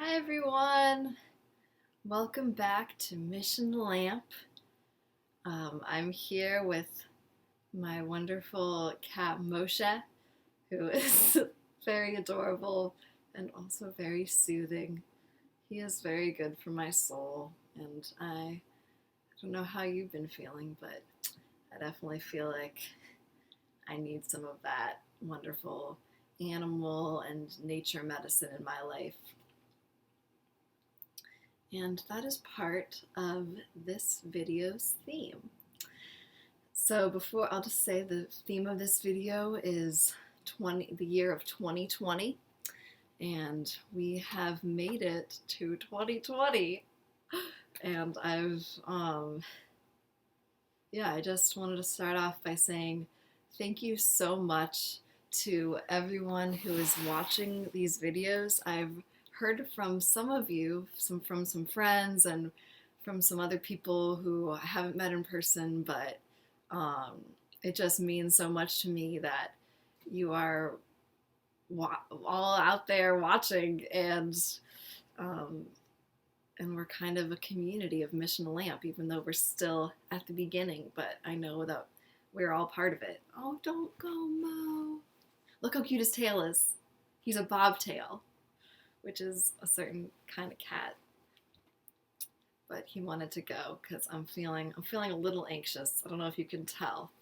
Hi everyone! Welcome back to Mission Lamp. I'm here with my wonderful cat Moshe, who is very adorable and also very soothing. He is very good for my soul, and I don't know how you've been feeling, but I definitely feel like I need some of that wonderful animal and nature medicine in my life. And that is part of this video's theme. So I'll just say the theme of this video is the year of 2020, and we have made it to 2020. And I just wanted to start off by saying thank you so much to everyone who is watching these videos. I've heard from some of you, from some friends and from some other people who I haven't met in person, but it just means so much to me that you are all out there watching, and we're kind of a community of Mission Lamp, even though we're still at the beginning, but I know that we're all part of it. Oh, don't go, Mo. Look how cute his tail is. He's a bobtail, which is a certain kind of cat. But he wanted to go because I'm feeling a little anxious. I don't know if you can tell,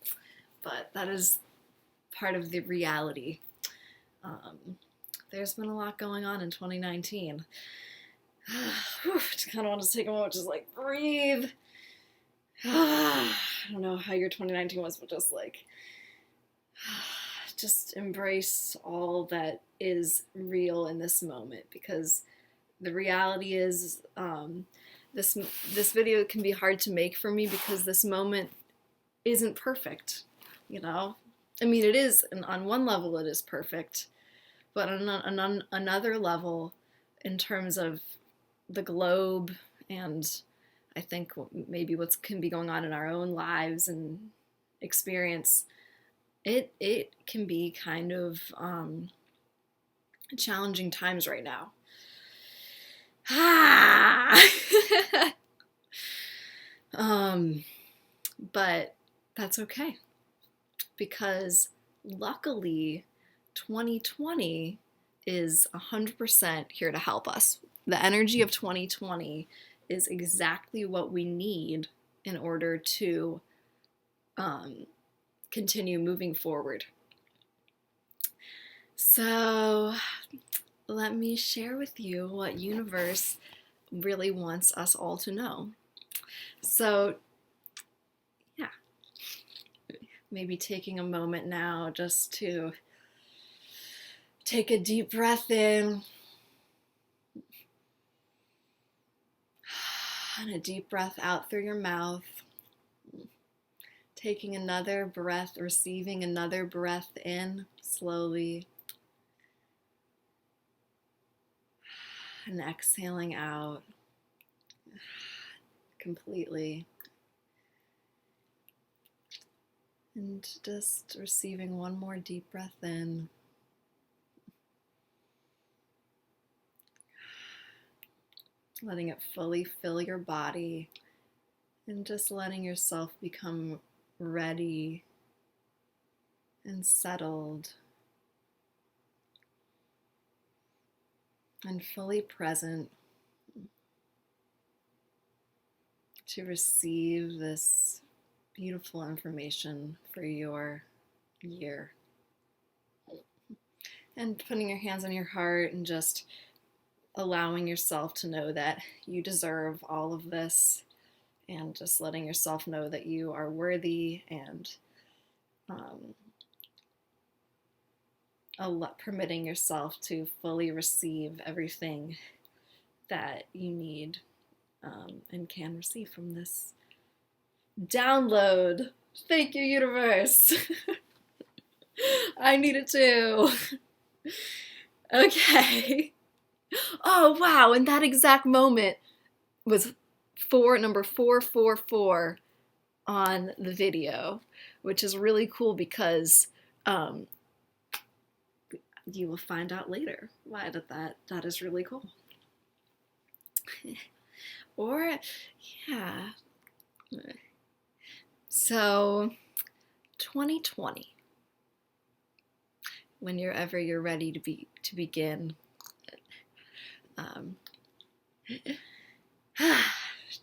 but that is part of the reality. There's been a lot going on in 2019. Just kind of want to take a moment, just like breathe. I don't know how your 2019 was, but just embrace all that is real in this moment, because the reality is this video can be hard to make for me because this moment isn't perfect, you know? I mean, it is, and on one level it is perfect, but on another level, in terms of the globe and I think maybe what can be going on in our own lives and experience, it can be kind of challenging times right now. But that's okay, because luckily 2020 is 100% here to help us. The energy of 2020 is exactly what we need in order to continue moving forward. So let me share with you what universe really wants us all to know. So yeah, maybe taking a moment now just to take a deep breath in and a deep breath out through your mouth. Taking another breath, receiving another breath in slowly, and exhaling out completely. And just receiving one more deep breath in. Letting it fully fill your body, and just letting yourself become ready and settled and fully present to receive this beautiful information for your year. And putting your hands on your heart and just allowing yourself to know that you deserve all of this, and just letting yourself know that you are worthy, and permitting yourself to fully receive everything that you need and can receive from this download. Thank you, universe. I need it too. Okay. Oh, wow. And that exact moment was number 444 on the video, which is really cool because you will find out later why that is really cool. Or, yeah. So, 2020, when you're ready to begin, um,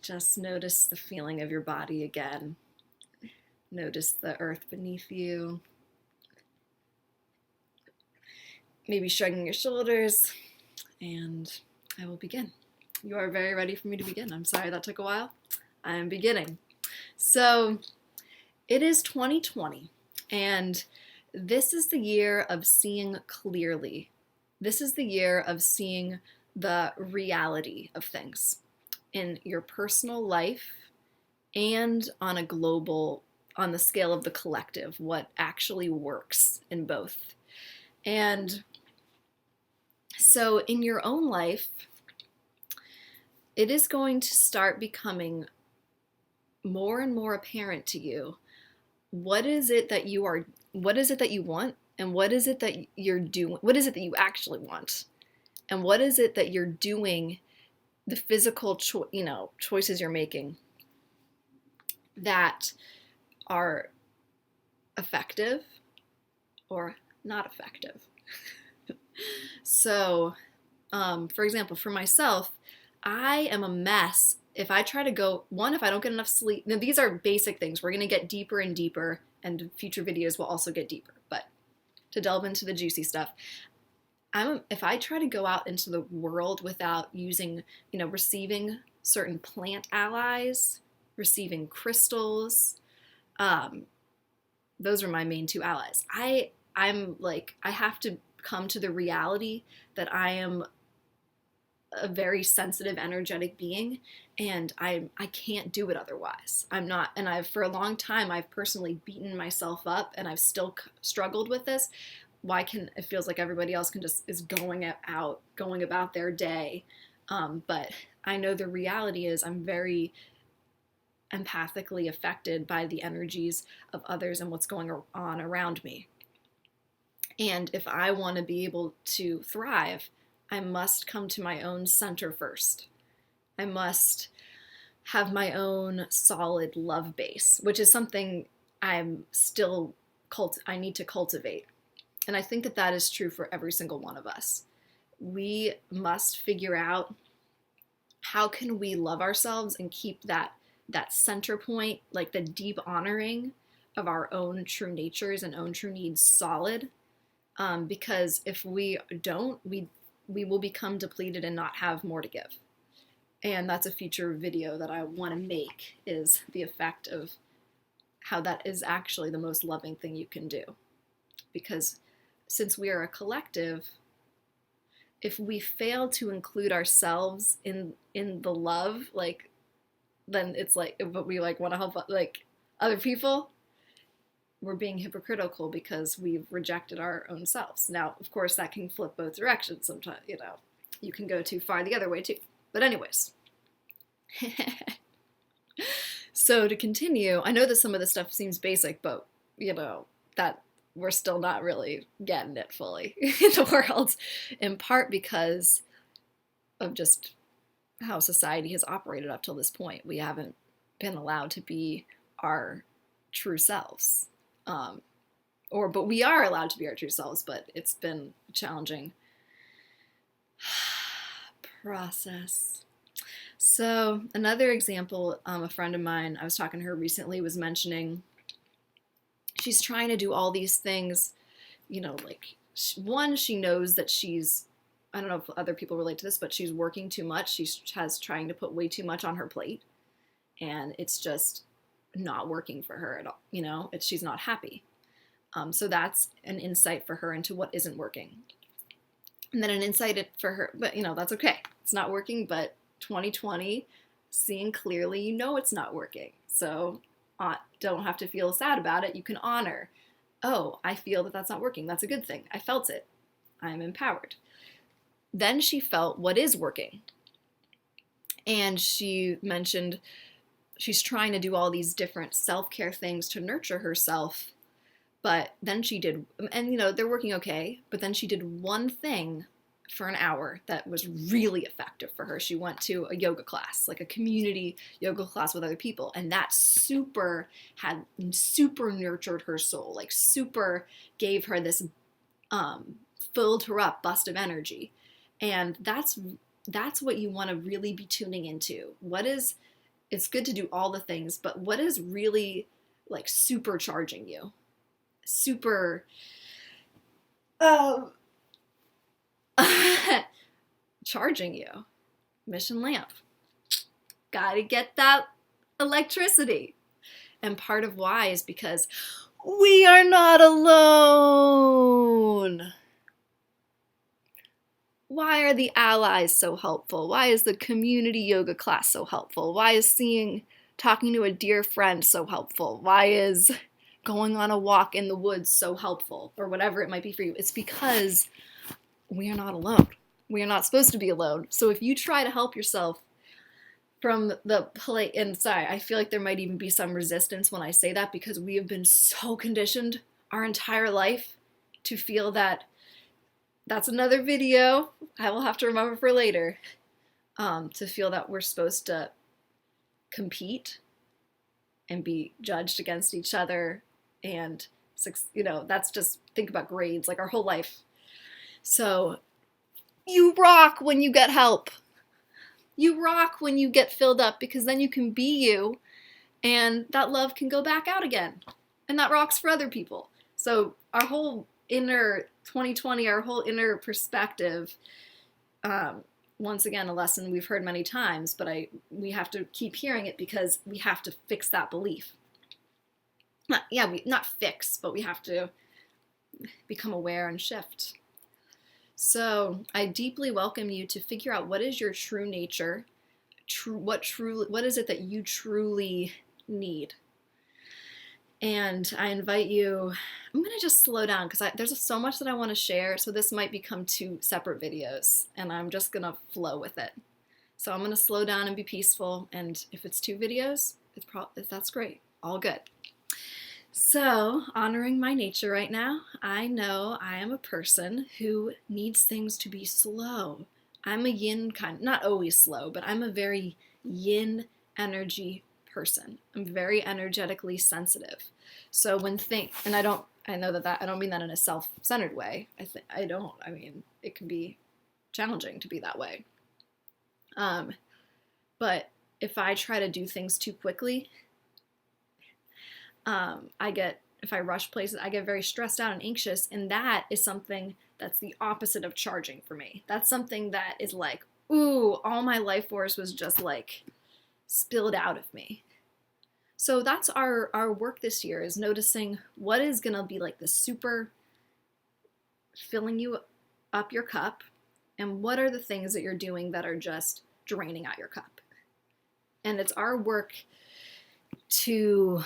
just notice the feeling of your body again. Notice the earth beneath you. Maybe shrugging your shoulders, and I will begin. You are very ready for me to begin. I'm sorry that took a while. I am beginning. So, it is 2020, and this is the year of seeing clearly. This is the year of seeing the reality of things in your personal life and on the scale of the collective, what actually works in both. And so in your own life, it is going to start becoming more and more apparent to you what is it that you want, and what is it that you're doing, what is it that you actually want, and what is it that you're doing, the physical choices you're making that are effective or not effective. So, for example, for myself, I am a mess if I try to if I don't get enough sleep. Now, these are basic things. We're going to get deeper and deeper, and future videos will also get deeper. But to delve into the juicy stuff, if I try to go out into the world without receiving certain plant allies, receiving crystals, those are my main two allies. I have to come to the reality that I am a very sensitive, energetic being, and I can't do it otherwise. I'm not, and for a long time, I've personally beaten myself up, and I've still struggled with this. It feels like everybody else is going about their day, but I know the reality is I'm very empathically affected by the energies of others and what's going on around me. And if I want to be able to thrive, I must come to my own center first. I must have my own solid love base, which is something I need to cultivate. And I think that is true for every single one of us. We must figure out how can we love ourselves and keep that center point, like the deep honoring of our own true natures and own true needs solid. Because if we don't, we will become depleted and not have more to give. And that's a future video that I want to make, is the effect of how that is actually the most loving thing you can do. Because since we are a collective, if we fail to include ourselves in the love, then it's but we want to help other people, we're being hypocritical because we've rejected our own selves. Now, of course, that can flip both directions sometimes, you can go too far the other way too. But anyways, so to continue, I know that some of this stuff seems basic, but that we're still not really getting it fully in the world, in part because of just how society has operated up till this point. We haven't been allowed to be our true selves. But we are allowed to be our true selves, but it's been a challenging process. So another example, a friend of mine, I was talking to her recently, was mentioning she's trying to do all these things, one, she knows that I don't know if other people relate to this, but she's working too much. She's trying to put way too much on her plate, and it's just not working for her at all. She's not happy. So that's an insight for her into what isn't working. And then an insight for her, but that's okay. It's not working, but 2020, seeing clearly, it's not working. So don't have to feel sad about it. You can honor, I feel that that's not working. That's a good thing. I felt it. I'm empowered. Then she felt what is working. And she mentioned she's trying to do all these different self-care things to nurture herself. But then she did, and they're working okay, but then she did one thing for an hour that was really effective for her. She went to a yoga class, like a community yoga class with other people, and that super nurtured her soul, like super gave her this filled her up bust of energy. And that's what you want to really be tuning into. It's good to do all the things, but what is really like supercharging you? Super charging you. Mission lamp. Gotta get that electricity. And part of why is because we are not alone. Why are the allies so helpful? Why is the community yoga class so helpful? Why is talking to a dear friend so helpful? Why is going on a walk in the woods so helpful? Or whatever it might be for you. It's because we are not alone. We are not supposed to be alone. So if you try to help yourself from the play inside, I feel like there might even be some resistance when I say that, because we have been so conditioned our entire life to feel that. That's another video I will have to remember for later, to feel that we're supposed to compete and be judged against each other. And, that's just, think about grades, like our whole life. So you rock when you get help. You rock when you get filled up, because then you can be you, and that love can go back out again. And that rocks for other people. So our whole inner 2020, our whole inner perspective, once again, a lesson we've heard many times, but we have to keep hearing it because we have to fix that belief. Not fix, but we have to become aware and shift. So I deeply welcome you to figure out what is your true nature, what is it that you truly need. And I invite you, I'm going to just slow down because there's so much that I want to share, so this might become 2 separate videos, and I'm just going to flow with it. So I'm going to slow down and be peaceful, and if it's 2 videos, that's great. All good. So, honoring my nature right now, I know I am a person who needs things to be slow. I'm a yin kind, not always slow, but I'm a very yin energy person. I'm very energetically sensitive. So and I know that I don't mean that in a self-centered way. I mean, it can be challenging to be that way. But if I try to do things too quickly, if I rush places, I get very stressed out and anxious, and that is something that's the opposite of charging for me. That's something that is like, ooh, all my life force was just like spilled out of me. So that's our work this year, is noticing what is going to be like the super filling you up your cup, and what are the things that you're doing that are just draining out your cup. And it's our work to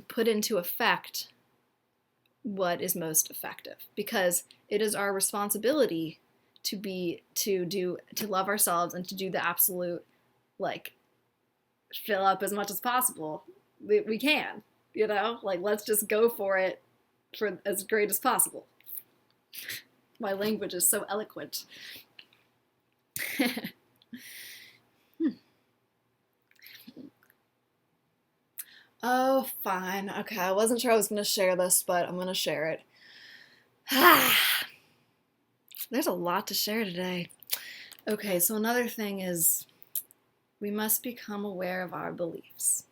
put into effect what is most effective, because it is our responsibility to love ourselves and to do the absolute, like, fill up as much as possible. We can, like, let's just go for it for as great as possible. My language is so eloquent. Oh, fine. Okay, I wasn't sure I was going to share this, but I'm going to share it. There's a lot to share today. Okay, so another thing is we must become aware of our beliefs.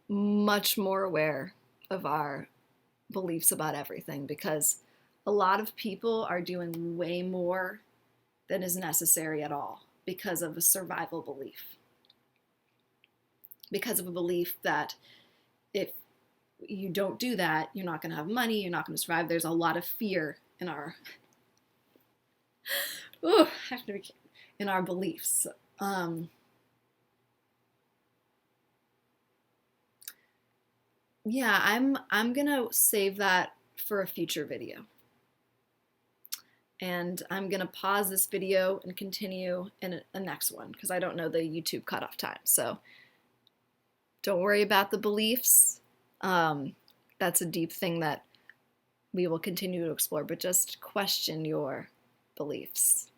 Much more aware of our beliefs about everything, because a lot of people are doing way more than is necessary at all because of a survival belief. Because of a belief that if you don't do that, you're not going to have money, you're not going to survive. There's a lot of fear in our in our beliefs. Yeah, I'm gonna save that for a future video. And I'm gonna pause this video and continue in a next one, because I don't know the YouTube cutoff time. So don't worry about the beliefs. That's a deep thing that we will continue to explore, but just question your beliefs.